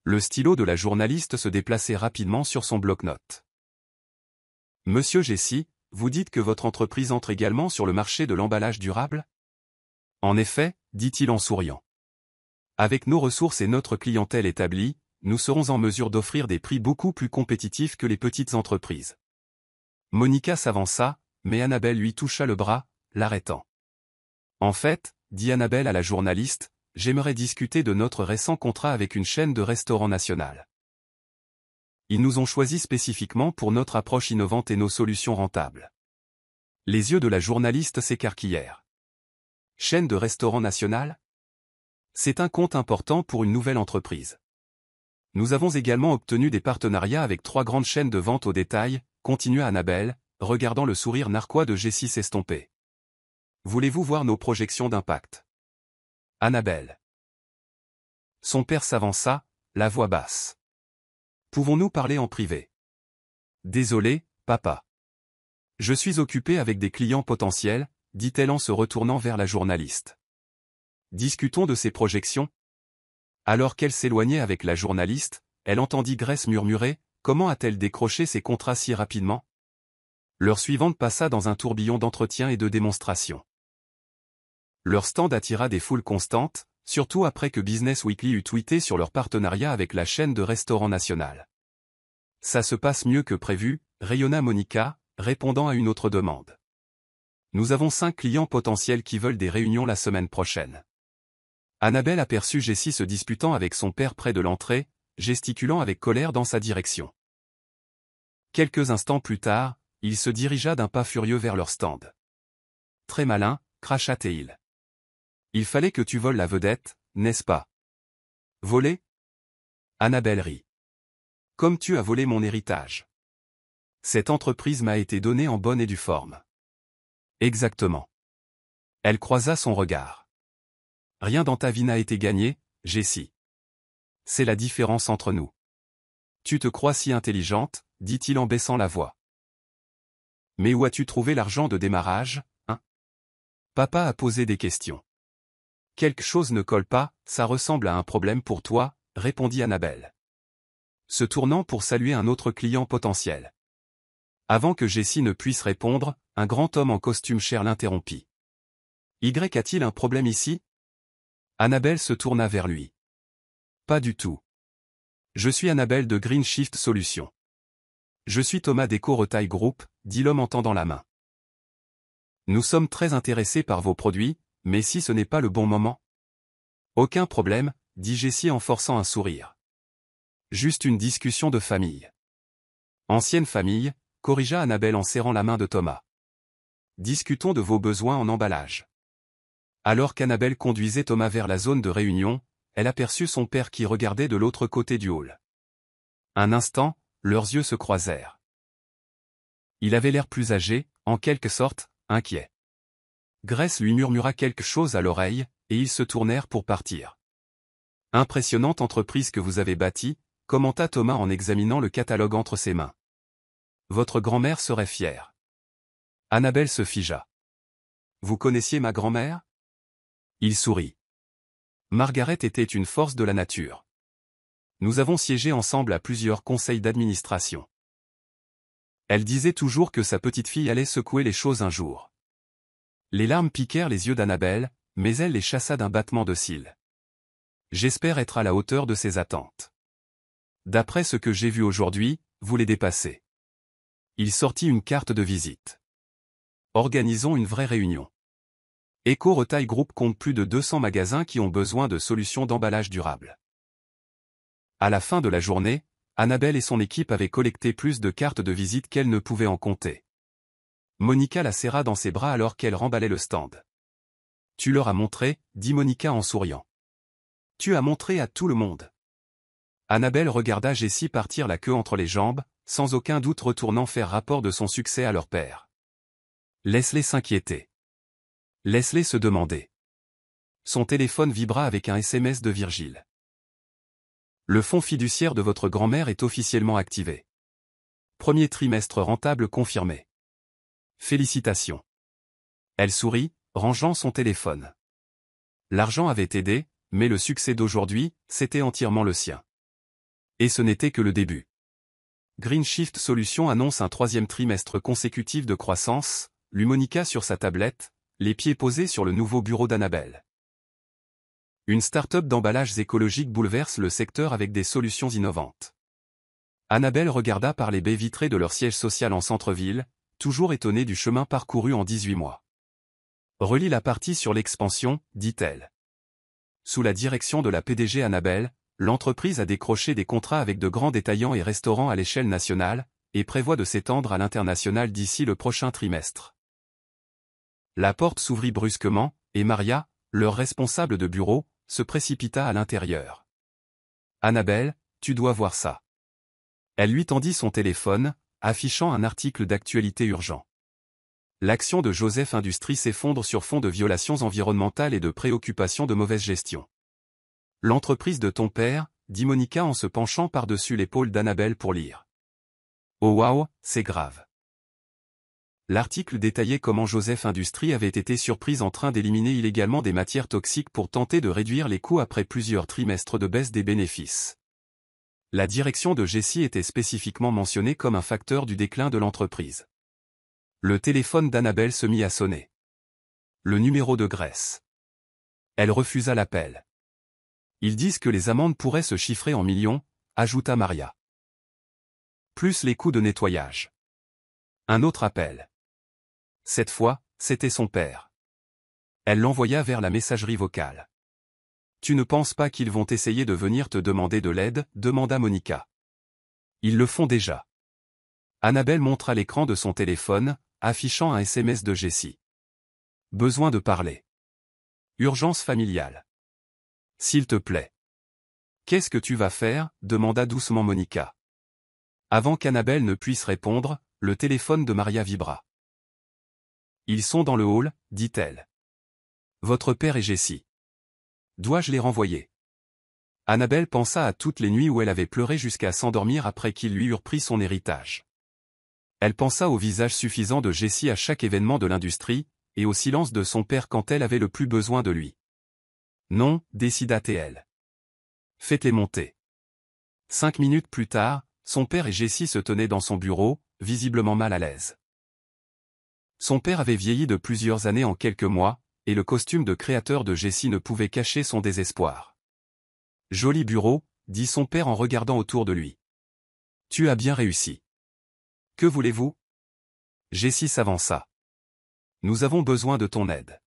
Le stylo de la journaliste se déplaçait rapidement sur son bloc-notes. Monsieur Jessie, vous dites que votre entreprise entre également sur le marché de l'emballage durable? En effet, dit-il en souriant. Avec nos ressources et notre clientèle établie, nous serons en mesure d'offrir des prix beaucoup plus compétitifs que les petites entreprises. Monica s'avança, mais Annabelle lui toucha le bras, l'arrêtant. En fait, dit Annabelle à la journaliste, j'aimerais discuter de notre récent contrat avec une chaîne de restaurants nationale. Ils nous ont choisis spécifiquement pour notre approche innovante et nos solutions rentables. Les yeux de la journaliste s'écarquillèrent. Chaîne de restaurants nationale? C'est un compte important pour une nouvelle entreprise. Nous avons également obtenu des partenariats avec 3 grandes chaînes de vente au détail, continua Annabelle, regardant le sourire narquois de Jessie s'estomper. Voulez-vous voir nos projections d'impact? Annabelle. Son père s'avança, la voix basse. Pouvons-nous parler en privé? Désolé, papa. Je suis occupé avec des clients potentiels, dit-elle en se retournant vers la journaliste. Discutons de ces projections. Alors qu'elle s'éloignait avec la journaliste, elle entendit Grace murmurer, comment a-t-elle décroché ces contrats si rapidement? L'heure suivante passa dans un tourbillon d'entretiens et de démonstrations. Leur stand attira des foules constantes, surtout après que Business Weekly eut tweeté sur leur partenariat avec la chaîne de restaurants nationale. Ça se passe mieux que prévu, rayonna Monica, répondant à une autre demande. Nous avons 5 clients potentiels qui veulent des réunions la semaine prochaine. Annabelle aperçut Jessie se disputant avec son père près de l'entrée, gesticulant avec colère dans sa direction. Quelques instants plus tard, il se dirigea d'un pas furieux vers leur stand. Très malin, cracha-t-il. Il fallait que tu voles la vedette, n'est-ce pas? Voler? Annabelle rit. Comme tu as volé mon héritage. Cette entreprise m'a été donnée en bonne et due forme. Exactement. Elle croisa son regard. Rien dans ta vie n'a été gagné, Jessie. C'est la différence entre nous. Tu te crois si intelligente, dit-il en baissant la voix. Mais où as-tu trouvé l'argent de démarrage, hein? Papa a posé des questions. Quelque chose ne colle pas, ça ressemble à un problème pour toi, répondit Annabelle. Se tournant pour saluer un autre client potentiel. Avant que Jessie ne puisse répondre, un grand homme en costume cher l'interrompit. Y a-t-il un problème ici? Annabelle se tourna vers lui. Pas du tout. Je suis Annabelle de Green Shift Solutions. Je suis Thomas d'Eco Retail Group, dit l'homme en tendant la main. Nous sommes très intéressés par vos produits, mais si ce n'est pas le bon moment? Aucun problème, dit Jessie en forçant un sourire. Juste une discussion de famille. Ancienne famille, corrigea Annabelle en serrant la main de Thomas. Discutons de vos besoins en emballage. Alors qu'Annabelle conduisait Thomas vers la zone de réunion, elle aperçut son père qui regardait de l'autre côté du hall. Un instant, leurs yeux se croisèrent. Il avait l'air plus âgé, en quelque sorte, inquiet. Grace lui murmura quelque chose à l'oreille, et ils se tournèrent pour partir. Impressionnante entreprise que vous avez bâtie, commenta Thomas en examinant le catalogue entre ses mains. Votre grand-mère serait fière. Annabelle se figea. Vous connaissiez ma grand-mère? Il sourit. Margaret était une force de la nature. Nous avons siégé ensemble à plusieurs conseils d'administration. Elle disait toujours que sa petite-fille allait secouer les choses un jour. Les larmes piquèrent les yeux d'Annabelle, mais elle les chassa d'un battement de cils. J'espère être à la hauteur de ses attentes. D'après ce que j'ai vu aujourd'hui, vous les dépassez. Il sortit une carte de visite. Organisons une vraie réunion. Eco Retail Group compte plus de 200 magasins qui ont besoin de solutions d'emballage durable. À la fin de la journée, Annabelle et son équipe avaient collecté plus de cartes de visite qu'elle ne pouvait en compter. Monica la serra dans ses bras alors qu'elle remballait le stand. Tu leur as montré, dit Monica en souriant. Tu as montré à tout le monde. Annabelle regarda Jessie partir la queue entre les jambes, sans aucun doute retournant faire rapport de son succès à leur père. Laisse-les s'inquiéter. Laisse-les se demander. Son téléphone vibra avec un SMS de Virgile. Le fonds fiduciaire de votre grand-mère est officiellement activé. Premier trimestre rentable confirmé. Félicitations. Elle sourit, rangeant son téléphone. L'argent avait aidé, mais le succès d'aujourd'hui, c'était entièrement le sien. Et ce n'était que le début. Green Shift Solutions annonce un 3e trimestre consécutif de croissance, lut Monica sur sa tablette, les pieds posés sur le nouveau bureau d'Annabelle. Une start-up d'emballages écologiques bouleverse le secteur avec des solutions innovantes. Annabelle regarda par les baies vitrées de leur siège social en centre-ville, toujours étonnée du chemin parcouru en 18 mois. Relis la partie sur l'expansion, dit-elle. Sous la direction de la PDG Annabelle, l'entreprise a décroché des contrats avec de grands détaillants et restaurants à l'échelle nationale, et prévoit de s'étendre à l'international d'ici le prochain trimestre. La porte s'ouvrit brusquement, et Maria, leur responsable de bureau, se précipita à l'intérieur. « Annabelle, tu dois voir ça. » Elle lui tendit son téléphone, affichant un article d'actualité urgent. L'action de Joseph Industries s'effondre sur fond de violations environnementales et de préoccupations de mauvaise gestion. L'entreprise de ton père, dit Monica en se penchant par-dessus l'épaule d'Annabelle pour lire. Oh waouh, c'est grave. L'article détaillait comment Joseph Industries avait été surprise en train d'éliminer illégalement des matières toxiques pour tenter de réduire les coûts après plusieurs trimestres de baisse des bénéfices. La direction de Jessie était spécifiquement mentionnée comme un facteur du déclin de l'entreprise. Le téléphone d'Annabelle se mit à sonner. Le numéro de Grèce. Elle refusa l'appel. Ils disent que les amendes pourraient se chiffrer en millions, ajouta Maria. Plus les coûts de nettoyage. Un autre appel. Cette fois, c'était son père. Elle l'envoya vers la messagerie vocale. Tu ne penses pas qu'ils vont essayer de venir te demander de l'aide, demanda Monica. Ils le font déjà. Annabelle montra l'écran de son téléphone, affichant un SMS de Jessie. Besoin de parler. Urgence familiale. S'il te plaît. Qu'est-ce que tu vas faire, demanda doucement Monica. Avant qu'Annabelle ne puisse répondre, le téléphone de Maria vibra. Ils sont dans le hall, dit-elle. Votre père et Jessie. Dois-je les renvoyer? Annabelle pensa à toutes les nuits où elle avait pleuré jusqu'à s'endormir après qu'ils lui eurent pris son héritage. Elle pensa au visage suffisant de Jessie à chaque événement de l'industrie, et au silence de son père quand elle avait le plus besoin de lui. Non, décida-t-elle. Faites-les monter. 5 minutes plus tard, son père et Jessie se tenaient dans son bureau, visiblement mal à l'aise. Son père avait vieilli de plusieurs années en quelques mois, et le costume de créateur de Jessie ne pouvait cacher son désespoir. Joli bureau, dit son père en regardant autour de lui. Tu as bien réussi. Que voulez-vous? Jessie s'avança. Nous avons besoin de ton aide.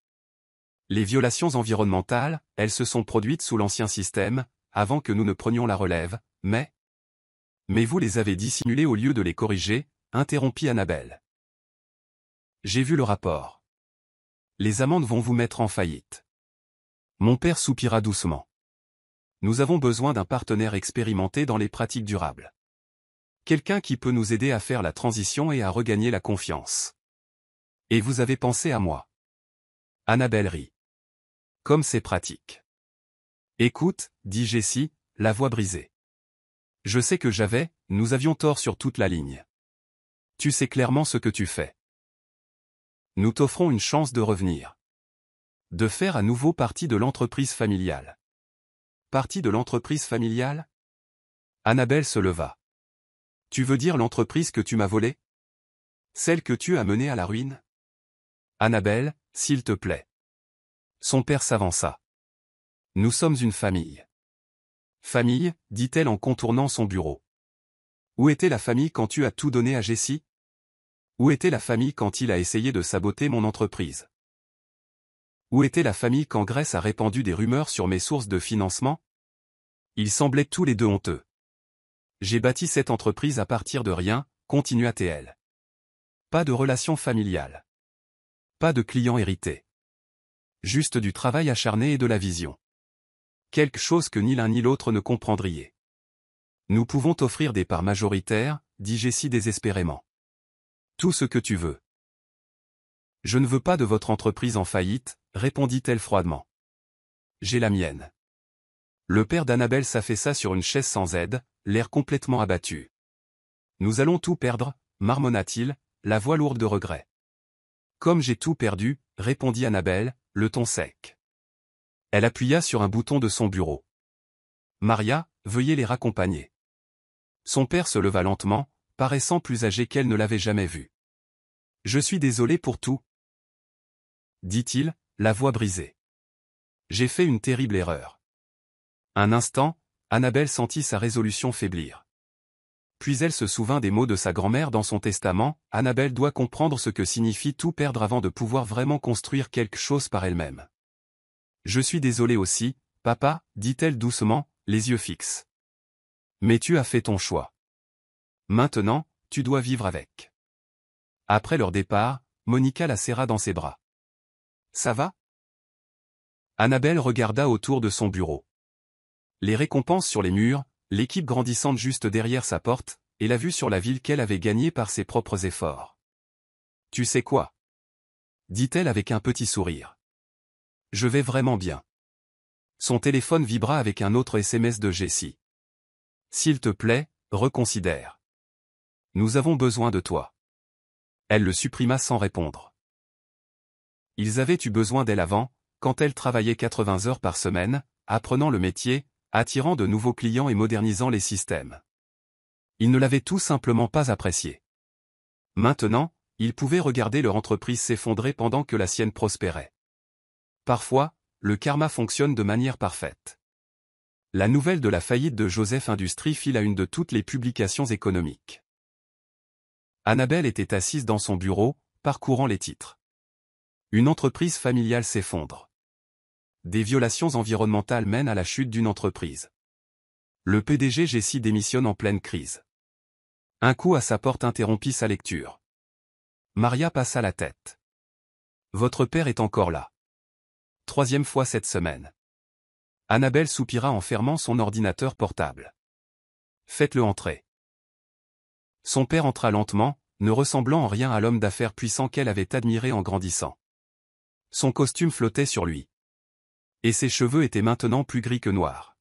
Les violations environnementales, elles se sont produites sous l'ancien système, avant que nous ne prenions la relève, mais vous les avez dissimulées au lieu de les corriger, interrompit Annabelle. J'ai vu le rapport. Les amendes vont vous mettre en faillite. Mon père soupira doucement. Nous avons besoin d'un partenaire expérimenté dans les pratiques durables. Quelqu'un qui peut nous aider à faire la transition et à regagner la confiance. Et vous avez pensé à moi. Annabelle rit. Comme c'est pratique. Écoute, dit Jessie, la voix brisée. Je sais que nous avions tort sur toute la ligne. Tu sais clairement ce que tu fais. Nous t'offrons une chance de revenir. De faire à nouveau partie de l'entreprise familiale. Partie de l'entreprise familiale? Annabelle se leva. Tu veux dire l'entreprise que tu m'as volée? Celle que tu as menée à la ruine? Annabelle, s'il te plaît. Son père s'avança. Nous sommes une famille. Famille, dit-elle en contournant son bureau. Où était la famille quand tu as tout donné à Jessie? Où était la famille quand il a essayé de saboter mon entreprise? Où était la famille quand Grèce a répandu des rumeurs sur mes sources de financement? Ils semblaient tous les deux honteux. J'ai bâti cette entreprise à partir de rien, continua-t-elle. Pas de relation familiale. Pas de clients hérités. Juste du travail acharné et de la vision. Quelque chose que ni l'un ni l'autre ne comprendriez. Nous pouvons t'offrir des parts majoritaires, dit Jessie désespérément. Tout ce que tu veux. Je ne veux pas de votre entreprise en faillite, répondit-elle froidement. J'ai la mienne. Le père d'Annabelle s'affaissa sur une chaise sans aide, l'air complètement abattu. Nous allons tout perdre, marmonna-t-il, la voix lourde de regret. Comme j'ai tout perdu, répondit Annabelle, le ton sec. Elle appuya sur un bouton de son bureau. Maria, veuillez les raccompagner. Son père se leva lentement, paraissant plus âgé qu'elle ne l'avait jamais vu. Je suis désolé pour tout, dit-il, la voix brisée. J'ai fait une terrible erreur. Un instant, Annabelle sentit sa résolution faiblir. Puis elle se souvint des mots de sa grand-mère dans son testament, Annabelle doit comprendre ce que signifie tout perdre avant de pouvoir vraiment construire quelque chose par elle-même. Je suis désolée aussi, papa, dit-elle doucement, les yeux fixes. Mais tu as fait ton choix. Maintenant, tu dois vivre avec. Après leur départ, Monica la serra dans ses bras. Ça va? Annabelle regarda autour de son bureau. Les récompenses sur les murs, l'équipe grandissante juste derrière sa porte, et la vue sur la ville qu'elle avait gagnée par ses propres efforts. Tu sais quoi? Dit-elle avec un petit sourire. Je vais vraiment bien. Son téléphone vibra avec un autre SMS de Jessie. S'il te plaît, reconsidère. Nous avons besoin de toi. Elle le supprima sans répondre. Ils avaient eu besoin d'elle avant, quand elle travaillait 80 heures par semaine, apprenant le métier, attirant de nouveaux clients et modernisant les systèmes. Ils ne l'avaient tout simplement pas appréciée. Maintenant, ils pouvaient regarder leur entreprise s'effondrer pendant que la sienne prospérait. Parfois, le karma fonctionne de manière parfaite. La nouvelle de la faillite de Joseph Industries fit la une de toutes les publications économiques. Annabelle était assise dans son bureau, parcourant les titres. Une entreprise familiale s'effondre. Des violations environnementales mènent à la chute d'une entreprise. Le PDG Jessie démissionne en pleine crise. Un coup à sa porte interrompit sa lecture. Maria passa la tête. Votre père est encore là. 3e fois cette semaine. Annabelle soupira en fermant son ordinateur portable. Faites-le entrer. Son père entra lentement, ne ressemblant en rien à l'homme d'affaires puissant qu'elle avait admiré en grandissant. Son costume flottait sur lui. Et ses cheveux étaient maintenant plus gris que noirs.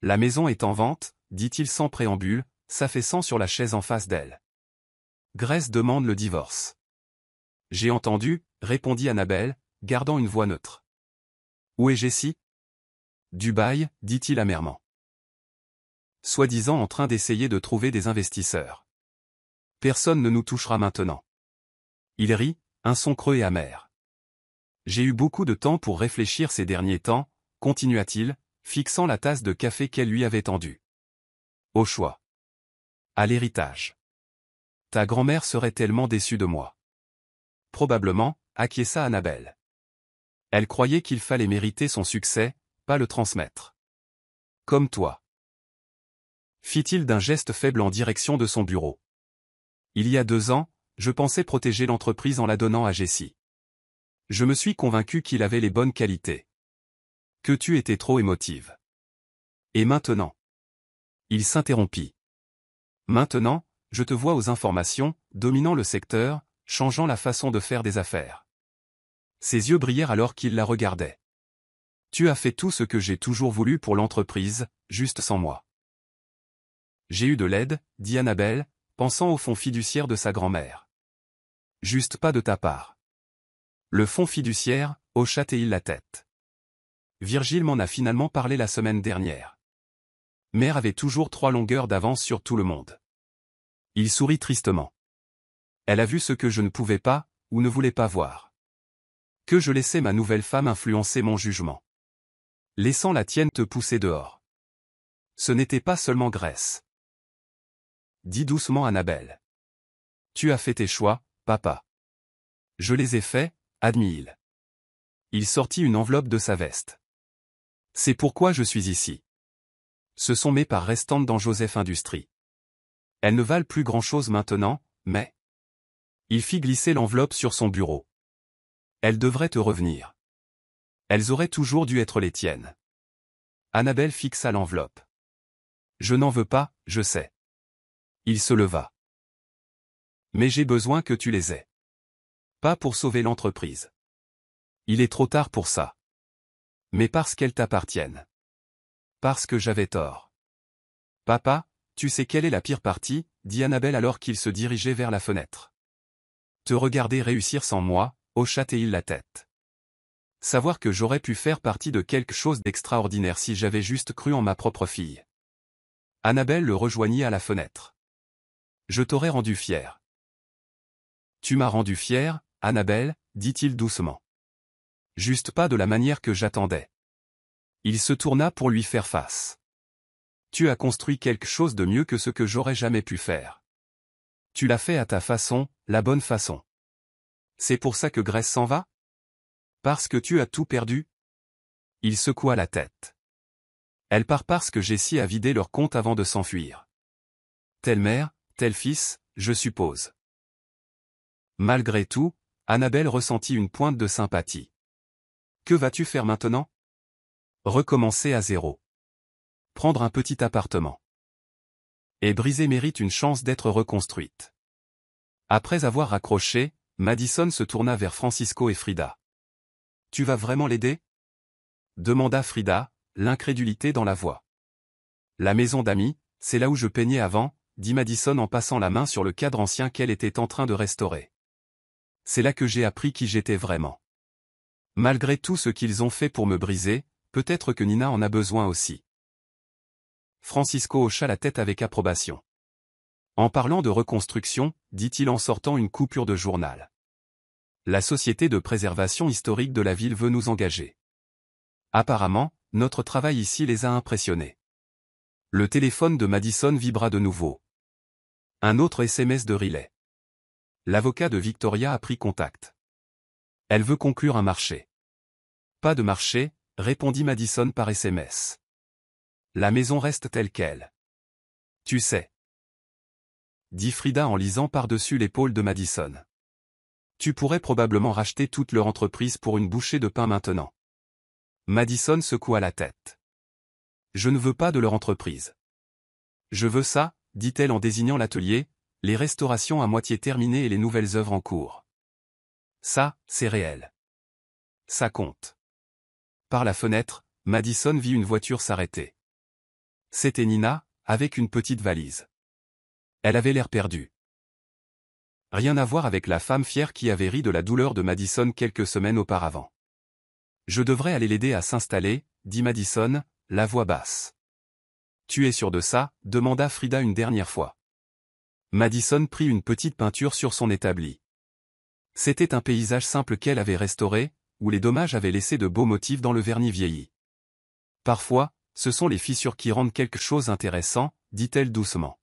La maison est en vente, dit-il sans préambule, s'affaissant sur la chaise en face d'elle. Grace demande le divorce. J'ai entendu, répondit Annabelle, gardant une voix neutre. Où est Jessie? Dubaï, dit-il amèrement. Soi-disant en train d'essayer de trouver des investisseurs. Personne ne nous touchera maintenant. Il rit, un son creux et amer. J'ai eu beaucoup de temps pour réfléchir ces derniers temps, continua-t-il, fixant la tasse de café qu'elle lui avait tendue. Au choix. À l'héritage. Ta grand-mère serait tellement déçue de moi. Probablement, acquiesça Annabelle. Elle croyait qu'il fallait mériter son succès, pas le transmettre. Comme toi. Fit-il d'un geste faible en direction de son bureau. Il y a 2 ans, je pensais protéger l'entreprise en la donnant à Jessie. Je me suis convaincu qu'il avait les bonnes qualités. Que tu étais trop émotive. Et maintenant? Il s'interrompit. Maintenant, je te vois aux informations, dominant le secteur, changeant la façon de faire des affaires. Ses yeux brillèrent alors qu'il la regardait. Tu as fait tout ce que j'ai toujours voulu pour l'entreprise, juste sans moi. J'ai eu de l'aide, dit Annabelle, pensant au fonds fiduciaire de sa grand-mère. Juste pas de ta part. Le fonds fiduciaire, hocha-t-il la tête. Virgile m'en a finalement parlé la semaine dernière. Mère avait toujours 3 longueurs d'avance sur tout le monde. Il sourit tristement. Elle a vu ce que je ne pouvais pas, ou ne voulais pas voir. Que je laissais ma nouvelle femme influencer mon jugement. Laissant la tienne te pousser dehors. Ce n'était pas seulement Grace. Dis doucement Annabelle. Tu as fait tes choix, papa. Je les ai faits, admit-il. Il sortit une enveloppe de sa veste. C'est pourquoi je suis ici. Ce sont mes parts restantes dans Joseph Industries. Elles ne valent plus grand-chose maintenant, mais... Il fit glisser l'enveloppe sur son bureau. Elles devraient te revenir. Elles auraient toujours dû être les tiennes. Annabelle fixa l'enveloppe. Je n'en veux pas, je sais. Il se leva. Mais j'ai besoin que tu les aies. Pas pour sauver l'entreprise. Il est trop tard pour ça. Mais parce qu'elles t'appartiennent. Parce que j'avais tort. Papa, tu sais quelle est la pire partie, dit Annabelle alors qu'il se dirigeait vers la fenêtre. Te regarder réussir sans moi, hocha-t-il la tête. Savoir que j'aurais pu faire partie de quelque chose d'extraordinaire si j'avais juste cru en ma propre fille. Annabelle le rejoignit à la fenêtre. Je t'aurais rendu fier. Tu m'as rendu fier, Annabelle, dit-il doucement. Juste pas de la manière que j'attendais. Il se tourna pour lui faire face. Tu as construit quelque chose de mieux que ce que j'aurais jamais pu faire. Tu l'as fait à ta façon, la bonne façon. C'est pour ça que Grace s'en va? Parce que tu as tout perdu? Il secoua la tête. Elle part parce que Jessie a vidé leur compte avant de s'enfuir. Telle mère, tel fils, je suppose. Malgré tout, Annabelle ressentit une pointe de sympathie. Que vas-tu faire maintenant? Recommencer à zéro. Prendre un petit appartement. Et Brisée mérite une chance d'être reconstruite. Après avoir raccroché, Madison se tourna vers Francisco et Frida. Tu vas vraiment l'aider? Demanda Frida, l'incrédulité dans la voix. La maison d'amis, c'est là où je peignais avant, dit Madison en passant la main sur le cadre ancien qu'elle était en train de restaurer. C'est là que j'ai appris qui j'étais vraiment. Malgré tout ce qu'ils ont fait pour me briser, peut-être que Nina en a besoin aussi. Francisco hocha la tête avec approbation. En parlant de reconstruction, dit-il en sortant une coupure de journal. La Société de préservation historique de la ville veut nous engager. Apparemment, notre travail ici les a impressionnés. Le téléphone de Madison vibra de nouveau. Un autre SMS de Riley. L'avocat de Victoria a pris contact. Elle veut conclure un marché. Pas de marché, répondit Madison par SMS. La maison reste telle qu'elle. Tu sais. Dit Frida en lisant par-dessus l'épaule de Madison. Tu pourrais probablement racheter toute leur entreprise pour une bouchée de pain maintenant. Madison secoua la tête. Je ne veux pas de leur entreprise. Je veux ça, dit-elle en désignant l'atelier, les restaurations à moitié terminées et les nouvelles œuvres en cours. Ça, c'est réel. Ça compte. Par la fenêtre, Madison vit une voiture s'arrêter. C'était Nina, avec une petite valise. Elle avait l'air perdue. Rien à voir avec la femme fière qui avait ri de la douleur de Madison quelques semaines auparavant. Je devrais aller l'aider à s'installer, dit Madison, la voix basse. Tu es sûr de ça? Demanda Frida une dernière fois. Madison prit une petite peinture sur son établi. C'était un paysage simple qu'elle avait restauré, où les dommages avaient laissé de beaux motifs dans le vernis vieilli. Parfois, ce sont les fissures qui rendent quelque chose intéressant, dit-elle doucement.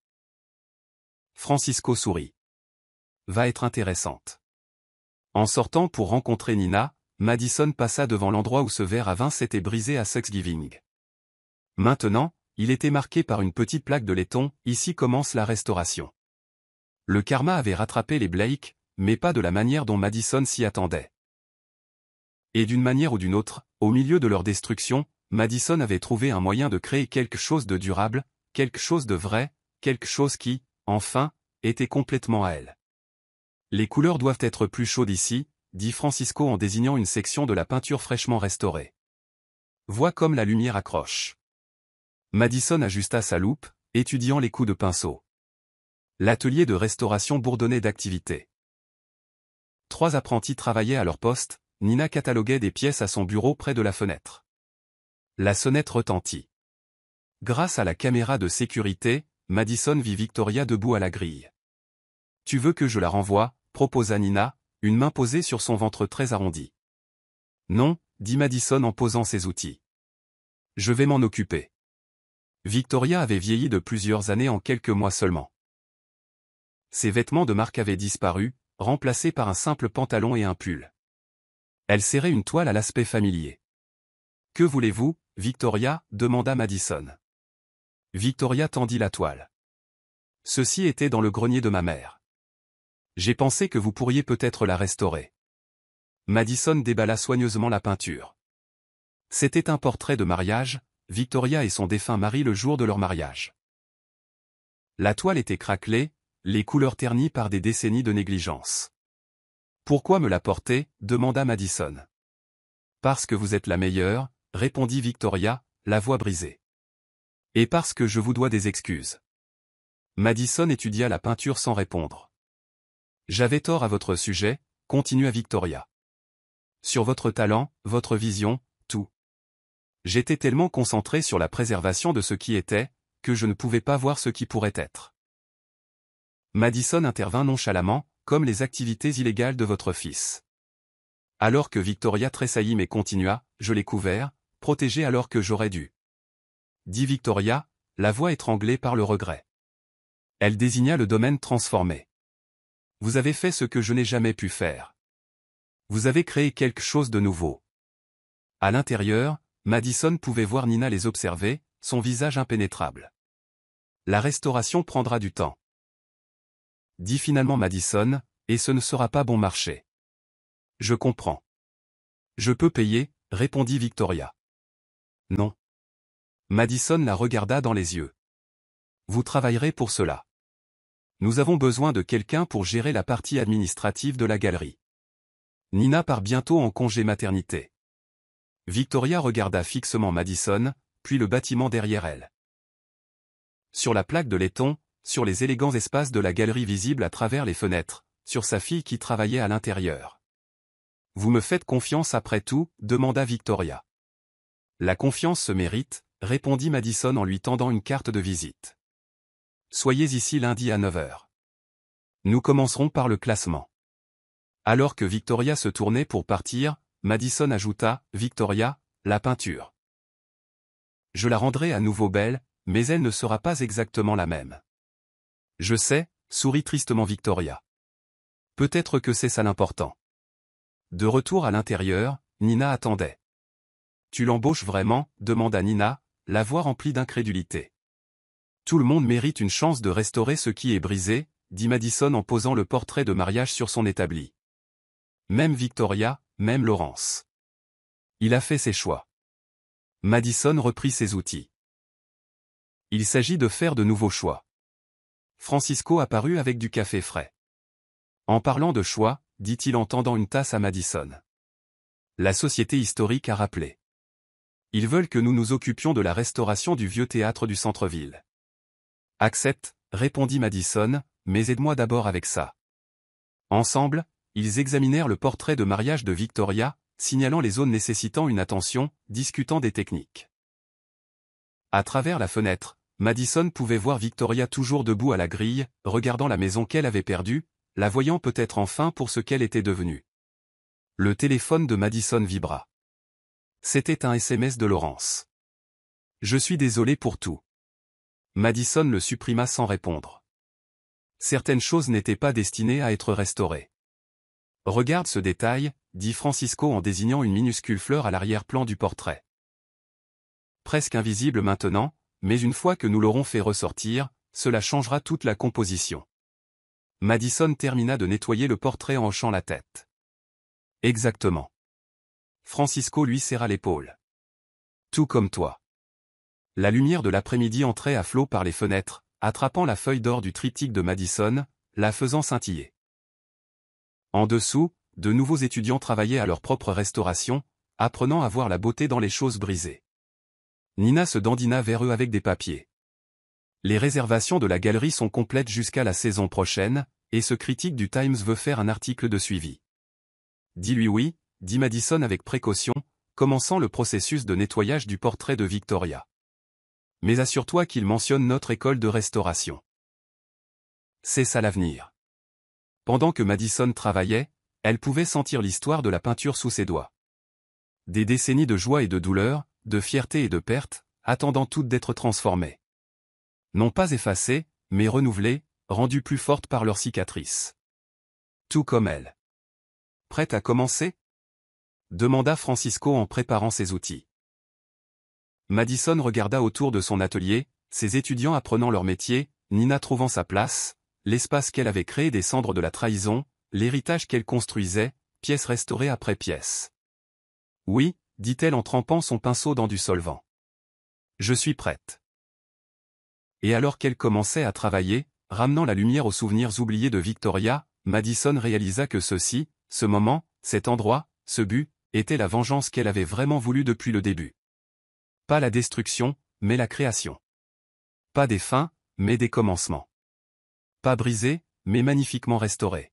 Francisco sourit. Va être intéressante. En sortant pour rencontrer Nina, Madison passa devant l'endroit où ce verre à vin s'était brisé à Thanksgiving. Maintenant, il était marqué par une petite plaque de laiton, ici commence la restauration. Le karma avait rattrapé les Blake, mais pas de la manière dont Madison s'y attendait. Et d'une manière ou d'une autre, au milieu de leur destruction, Madison avait trouvé un moyen de créer quelque chose de durable, quelque chose de vrai, quelque chose qui, enfin, était complètement à elle. Les couleurs doivent être plus chaudes ici, dit Francisco en désignant une section de la peinture fraîchement restaurée. Vois comme la lumière accroche. Madison ajusta sa loupe, étudiant les coups de pinceau. L'atelier de restauration bourdonnait d'activité. 3 apprentis travaillaient à leur poste, Nina cataloguait des pièces à son bureau près de la fenêtre. La sonnette retentit. Grâce à la caméra de sécurité, Madison vit Victoria debout à la grille. Tu veux que je la renvoie, proposa Nina, une main posée sur son ventre très arrondi. Non, dit Madison en posant ses outils. Je vais m'en occuper. Victoria avait vieilli de plusieurs années en quelques mois seulement. Ses vêtements de marque avaient disparu, remplacés par un simple pantalon et un pull. Elle serrait une toile à l'aspect familier. Que voulez-vous, Victoria? Demanda Madison. Victoria tendit la toile. Ceci était dans le grenier de ma mère. J'ai pensé que vous pourriez peut-être la restaurer. Madison déballa soigneusement la peinture. C'était un portrait de mariage, Victoria et son défunt mari le jour de leur mariage. La toile était craquelée, les couleurs ternies par des décennies de négligence. Pourquoi me la porter? Demanda Madison. Parce que vous êtes la meilleure, répondit Victoria, la voix brisée. Et parce que je vous dois des excuses. Madison étudia la peinture sans répondre. J'avais tort à votre sujet, continua Victoria. Sur votre talent, votre vision, tout. J'étais tellement concentré sur la préservation de ce qui était, que je ne pouvais pas voir ce qui pourrait être. Madison intervint nonchalamment, comme les activités illégales de votre fils. Alors que Victoria tressaillit mais continua, je l'ai couvert, protégé alors que j'aurais dû. Dit Victoria, la voix étranglée par le regret. Elle désigna le domaine transformé. Vous avez fait ce que je n'ai jamais pu faire. Vous avez créé quelque chose de nouveau. À l'intérieur, Madison pouvait voir Nina les observer, son visage impénétrable. La restauration prendra du temps. Dit finalement Madison, et ce ne sera pas bon marché. Je comprends. Je peux payer, répondit Victoria. Non. Madison la regarda dans les yeux. Vous travaillerez pour cela. Nous avons besoin de quelqu'un pour gérer la partie administrative de la galerie. Nina part bientôt en congé maternité. Victoria regarda fixement Madison, puis le bâtiment derrière elle. Sur la plaque de laiton, sur les élégants espaces de la galerie visibles à travers les fenêtres, sur sa fille qui travaillait à l'intérieur. Vous me faites confiance après tout, demanda Victoria. La confiance se mérite, répondit Madison en lui tendant une carte de visite. Soyez ici lundi à 9 h. Nous commencerons par le classement. Alors que Victoria se tournait pour partir, Madison ajouta, Victoria, la peinture. Je la rendrai à nouveau belle, mais elle ne sera pas exactement la même. Je sais, sourit tristement Victoria. Peut-être que c'est ça l'important. De retour à l'intérieur, Nina attendait. Tu l'embauches vraiment, demanda Nina, la voix remplie d'incrédulité. Tout le monde mérite une chance de restaurer ce qui est brisé, dit Madison en posant le portrait de mariage sur son établi. Même Victoria, même Laurence. Il a fait ses choix. Madison reprit ses outils. Il s'agit de faire de nouveaux choix. Francisco apparut avec du café frais. En parlant de choix, dit-il en tendant une tasse à Madison. La société historique a rappelé. Ils veulent que nous nous occupions de la restauration du vieux théâtre du centre-ville. Accepte, répondit Madison, mais aide-moi d'abord avec ça. Ensemble, ils examinèrent le portrait de mariage de Victoria, signalant les zones nécessitant une attention, discutant des techniques. À travers la fenêtre, Madison pouvait voir Victoria toujours debout à la grille, regardant la maison qu'elle avait perdue, la voyant peut-être enfin pour ce qu'elle était devenue. Le téléphone de Madison vibra. C'était un SMS de Laurence. Je suis désolé pour tout. Madison le supprima sans répondre. Certaines choses n'étaient pas destinées à être restaurées. Regarde ce détail, dit Francisco en désignant une minuscule fleur à l'arrière-plan du portrait. Presque invisible maintenant, mais une fois que nous l'aurons fait ressortir, cela changera toute la composition. Madison termina de nettoyer le portrait en hochant la tête. Exactement. Francisco lui serra l'épaule. Tout comme toi. La lumière de l'après-midi entrait à flot par les fenêtres, attrapant la feuille d'or du triptyque de Madison, la faisant scintiller. En dessous, de nouveaux étudiants travaillaient à leur propre restauration, apprenant à voir la beauté dans les choses brisées. Nina se dandina vers eux avec des papiers. Les réservations de la galerie sont complètes jusqu'à la saison prochaine, et ce critique du Times veut faire un article de suivi. Dis-lui oui, dit Madison avec précaution, commençant le processus de nettoyage du portrait de Victoria. Mais assure-toi qu'il mentionne notre école de restauration. C'est ça l'avenir. Pendant que Madison travaillait, elle pouvait sentir l'histoire de la peinture sous ses doigts. Des décennies de joie et de douleur, de fierté et de perte, attendant toutes d'être transformées. Non pas effacées, mais renouvelées, rendues plus fortes par leurs cicatrices. Tout comme elle. Prête à commencer ? Demanda Francisco en préparant ses outils. Madison regarda autour de son atelier, ses étudiants apprenant leur métier, Nina trouvant sa place, l'espace qu'elle avait créé des cendres de la trahison, l'héritage qu'elle construisait, pièce restaurée après pièce. Oui, dit-elle en trempant son pinceau dans du solvant. Je suis prête. Et alors qu'elle commençait à travailler, ramenant la lumière aux souvenirs oubliés de Victoria, Madison réalisa que ceci, ce moment, cet endroit, ce but, était la vengeance qu'elle avait vraiment voulu depuis le début. Pas la destruction, mais la création. Pas des fins, mais des commencements. Pas brisés, mais magnifiquement restaurés.